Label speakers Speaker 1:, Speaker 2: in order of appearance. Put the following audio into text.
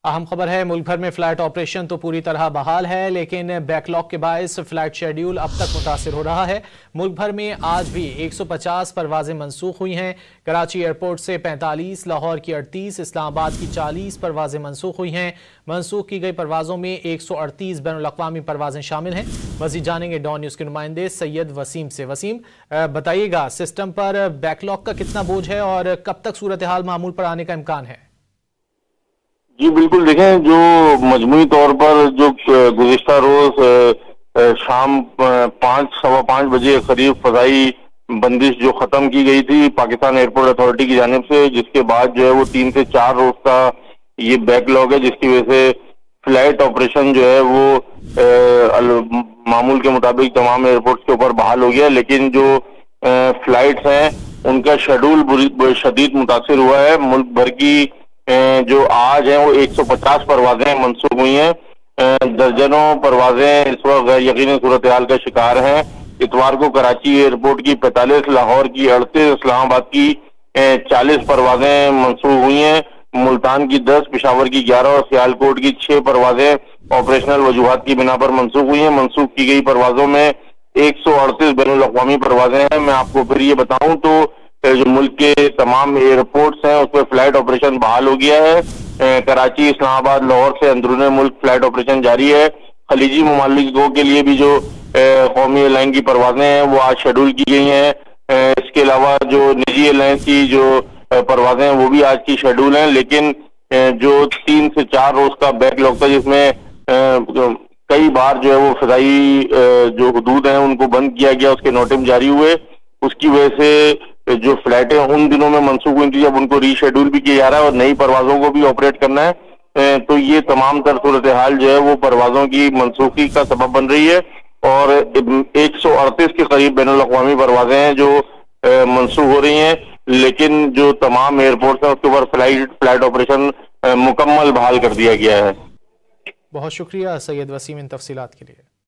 Speaker 1: अहम खबर है, मुल्क भर में फ्लाइट ऑपरेशन तो पूरी तरह बहाल है, लेकिन बैकलॉग के बायस फ्लाइट शेड्यूल अब तक मुतासिर हो रहा है। मुल्क भर में आज भी 150 परवाजें मनसूख हुई हैं। कराची एयरपोर्ट से 45, लाहौर की 38, इस्लामाबाद की 40 परवाजें मनसूख हुई हैं। मनसूख की गई परवाजों में 138 बैनुल-अक़वामी परवाजें शामिल हैं। मज़ीद जानेंगे डॉन न्यूज़ के नुमाइंदे सैयद वसीम से। वसीम, बताइएगा सिस्टम पर बैकलॉग का कितना बोझ है और कब तक सूरत हाल मामूल पर आने का इम्कान है?
Speaker 2: जी बिल्कुल, देखें जो मजमूई तौर पर जो गुज़िश्ता रोज शाम 5-5:15 बजे करीब फ़ज़ाई बंदिश जो ख़त्म की गई थी पाकिस्तान एयरपोर्ट अथॉरिटी की जानिब से, जिसके बाद जो है वो 3 से 4 रोज का ये बैकलॉग है, जिसकी वजह से फ्लाइट ऑपरेशन जो है वो मामूल के मुताबिक तमाम एयरपोर्ट्स के ऊपर बहाल हो गया। लेकिन जो फ्लाइट्स हैं उनका शेड्यूल शदीद मुतासिर हुआ है। मुल्क भर की जो आज है वो 150 परवाजें मंसूब हुई हैं। दर्जनों परवाजें इस वक्त गैर यकीनी सूरत हाल का शिकार हैं। इतवार को कराची एयरपोर्ट की 45, लाहौर की 38, इस्लामाबाद की 40 परवाजें मंसूब हुई हैं। मुल्तान की 10, पेशावर की 11 और सियालकोट की 6 परवाजें ऑपरेशनल वजूहात की बिना पर मंसूब हुई हैं। मंसूब की गई परवाजों में 138 बैनुल-अक़वामी परवाजें हैं। मैं आपको फिर ये बताऊं तो जो मुल्क के तमाम एयरपोर्ट्स हैं उस पर फ्लाइट ऑपरेशन बहाल हो गया है। कराची, इस्लामाबाद, लाहौर से अंदरूनी मुल्क फ्लाइट ऑपरेशन जारी है। खलीजी ममालिकों के लिए भी जो कौमी एयरलाइन की परवाजें हैं वो आज शेड्यूल की गई हैं। इसके अलावा जो निजी एयरलाइन की जो परवाजें हैं वो भी आज की शेड्यूल हैं। लेकिन जो 3 से 4 रोज का बैकलॉग था, जिसमें कई बार जो है वो फ़ज़ाई जो हुदूद हैं उनको बंद किया गया, उसके नोटिस जारी हुए, उसकी वजह से जो फ्लाइटें उन दिनों में मंसूख हुई थी, अब उनको रीशेड्यूल भी किया जा रहा है और नई परवाजों को भी ऑपरेट करना है। तो ये तमाम तर सूरत हाल जो है वो परवाजों की मनसूखी का सबब बन रही है और 138 के करीब बैनुल-अक़वामी परवाजें हैं जो मंसूख हो रही हैं। लेकिन जो तमाम एयरपोर्ट हैं उसके ऊपर फ्लाइट ऑपरेशन मुकम्मल बहाल कर दिया गया है।
Speaker 1: बहुत शुक्रिया सैयद वसीम इन तफसीलात के लिए।